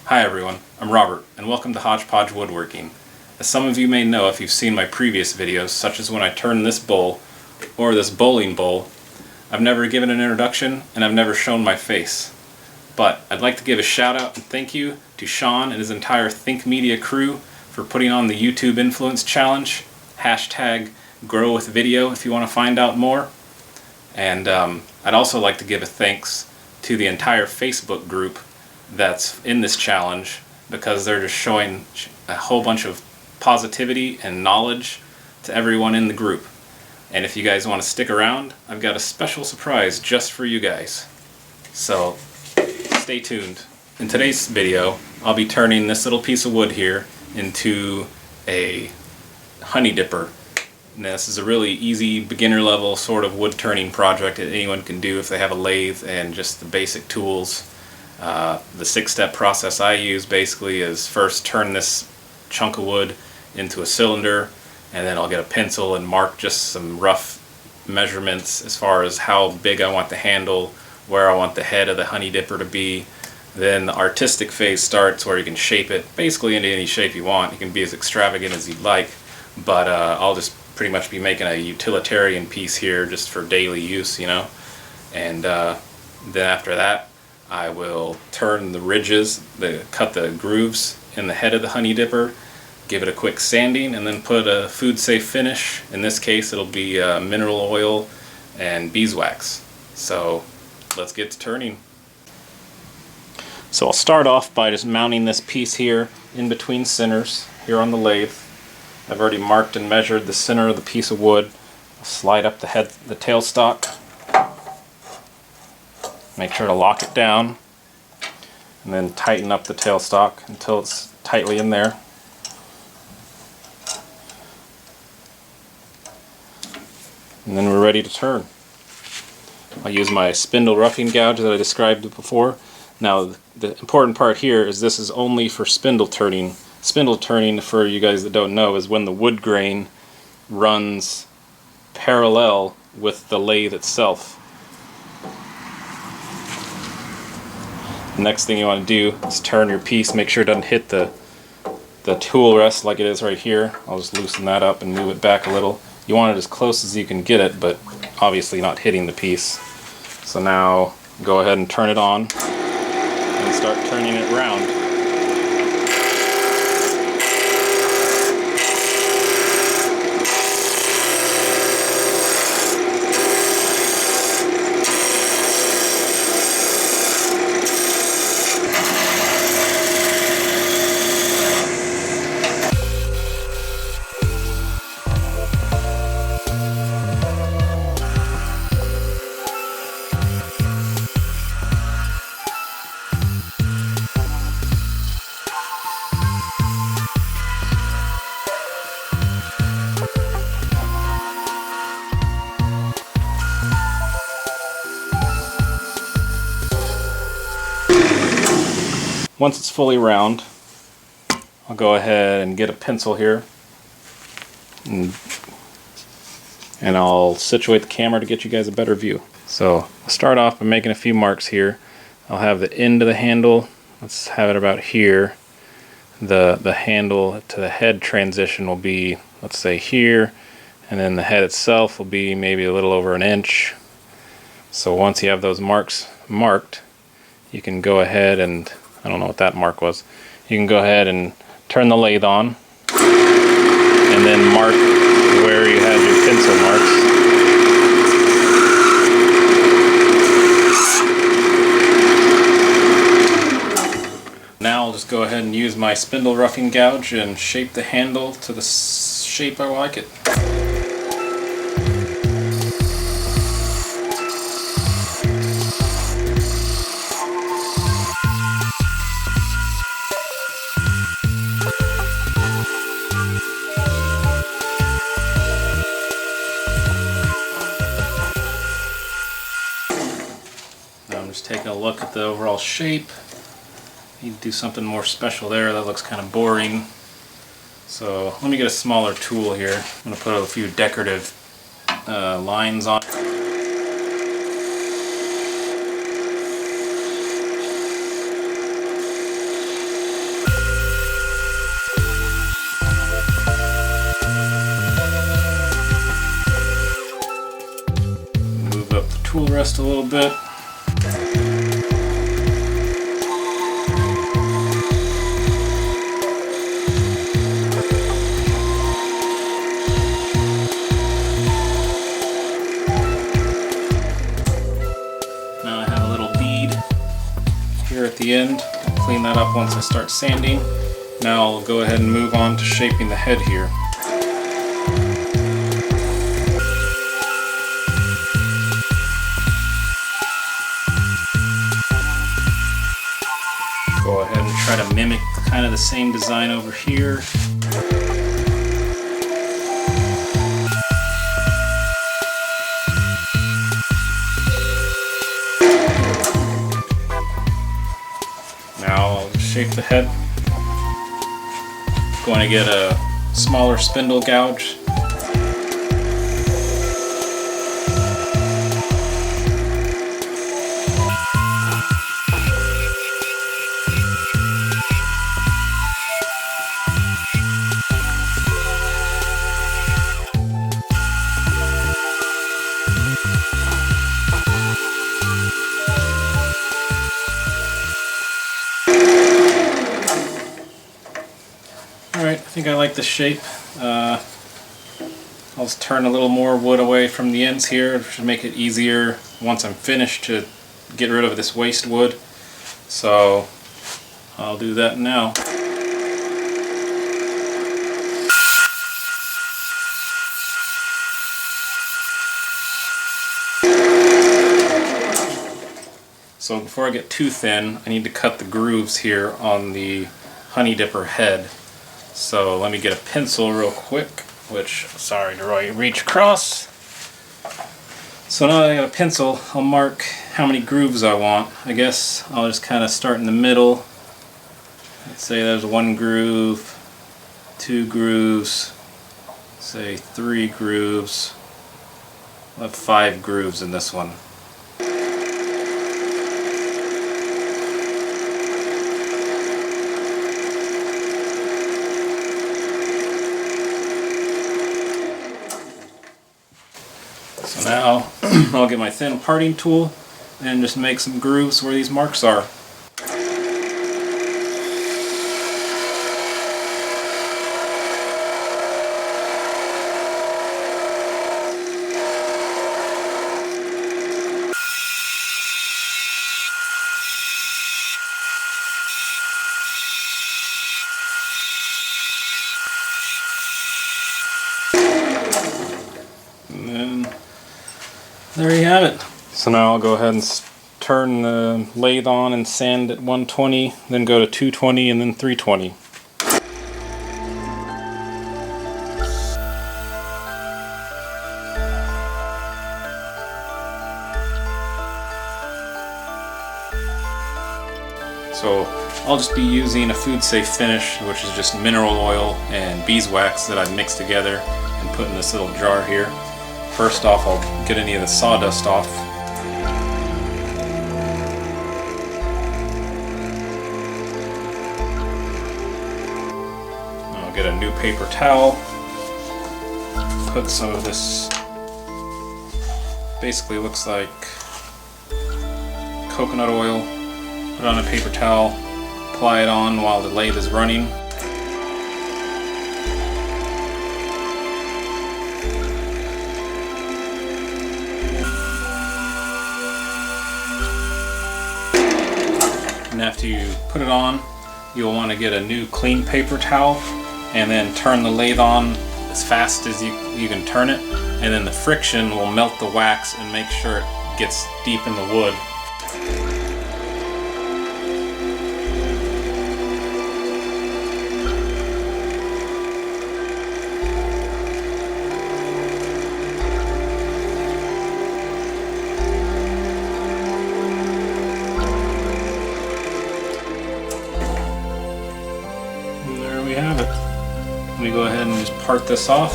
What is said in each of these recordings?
Hi everyone, I'm Robert, and welcome to Hodgepodge Woodworking. As some of you may know if you've seen my previous videos, such as when I turned this bowl, or this bowling bowl, I've never given an introduction, and I've never shown my face. But I'd like to give a shout out and thank you to Sean and his entire Think Media crew for putting on the YouTube Influence Challenge, hashtag Grow with Video if you want to find out more. And I'd also like to give a thanks to the entire Facebook group that's in this challenge, because they're just showing a whole bunch of positivity and knowledge to everyone in the group. And if you guys want to stick around, I've got a special surprise just for you guys. So stay tuned. In today's video, I'll be turning this little piece of wood here into a honey dipper. And this is a really easy beginner level sort of wood turning project that anyone can do if they have a lathe and just the basic tools. The 6-step process I use basically is first turn this chunk of wood into a cylinder, and then I'll get a pencil and mark just some rough measurements as far as how big I want the handle, where I want the head of the honey dipper to be. Then the artistic phase starts, where you can shape it basically into any shape you want. You can be as extravagant as you'd like, but I'll just pretty much be making a utilitarian piece here just for daily use, you know. And then after that, I will turn the ridges, cut the grooves in the head of the honey dipper, give it a quick sanding, and then put a food safe finish. In this case it'll be mineral oil and beeswax. So let's get to turning. So I'll start off by just mounting this piece here in between centers here on the lathe. I've already marked and measured the center of the piece of wood. I'll slide up the tailstock. Make sure to lock it down, and then tighten up the tailstock until it's tightly in there. And then we're ready to turn. I'll use my spindle roughing gouge that I described before. Now the important part here is this is only for spindle turning. Spindle turning, for you guys that don't know, is when the wood grain runs parallel with the lathe itself. The next thing you want to do is turn your piece, make sure it doesn't hit the tool rest like it is right here. I'll just loosen that up and move it back a little. You want it as close as you can get it, but obviously not hitting the piece. So now go ahead and turn it on and start turning it round. Once it's fully round, I'll go ahead and get a pencil here, and I'll situate the camera to get you guys a better view. So I'll start off by making a few marks here. I'll have the end of the handle, let's have it about here. The handle to the head transition will be, let's say, here, and then the head itself will be maybe a little over 1 inch. So once you have those marks marked, you can go ahead and, I don't know what that mark was, you can go ahead and turn the lathe on and then mark where you had your pencil marks. Now I'll just go ahead and use my spindle roughing gouge and shape the handle to the shape I like it. Now I'm just taking a look at the overall shape. Need to do something more special there. That looks kind of boring. So let me get a smaller tool here. I'm going to put a few decorative lines on. rest a little bit. Now I have a little bead here at the end. I'll clean that up once I start sanding. Now I'll go ahead and move on to shaping the head here. Go ahead and try to mimic kind of the same design over here. Now I'll shape the head. Going to get a smaller spindle gouge. Alright, I think I like the shape. I'll just turn a little more wood away from the ends here. It should make it easier once I'm finished to get rid of this waste wood. So I'll do that now. So before I get too thin, I need to cut the grooves here on the honey dipper head. So let me get a pencil real quick, which, sorry to reach across. So now that I got a pencil, I'll mark how many grooves I want. I guess I'll just kind of start in the middle. Let's say there's 1 groove, 2 grooves, say 3 grooves. I'll have 5 grooves in this one. So now I'll get my thin parting tool and just make some grooves where these marks are. And then there you have it. So now I'll go ahead and turn the lathe on and sand at 120, then go to 220 and then 320. So I'll just be using a food safe finish, which is just mineral oil and beeswax that I've mixed together and put in this little jar here. First off, I'll get any of the sawdust off. I'll get a new paper towel, put some of this, basically looks like coconut oil, put it on a paper towel, apply it on while the lathe is running. And after you put it on, you'll want to get a new clean paper towel and then turn the lathe on as fast as you can turn it, and then the friction will melt the wax and make sure it gets deep in the wood. We have it. Let me go ahead and just part this off.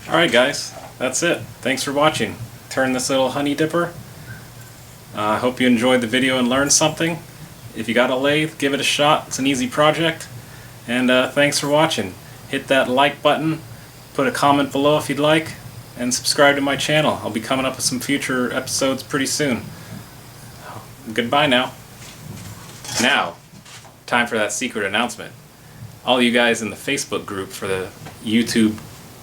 Alright guys, that's it. Thanks for watching. turn this little honey dipper. I hope you enjoyed the video and learned something. If you got a lathe, give it a shot. It's an easy project. And thanks for watching. Hit that like button, put a comment below if you'd like, and subscribe to my channel. I'll be coming up with some future episodes pretty soon. Goodbye now. Now, time for that secret announcement. All you guys in the Facebook group for the YouTube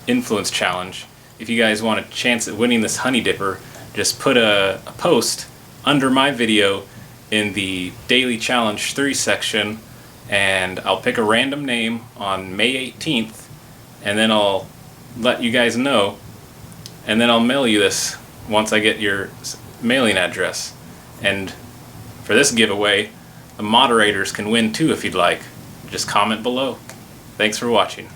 Influence Challenge, if you guys want a chance at winning this honey dipper, just put a post under my video in the Daily Challenge 3 section, and I'll pick a random name on May 18th, and then I'll let you guys know, and then I'll mail you this once I get your mailing address. And for this giveaway, the moderators can win too if you'd like. Just comment below. Thanks for watching.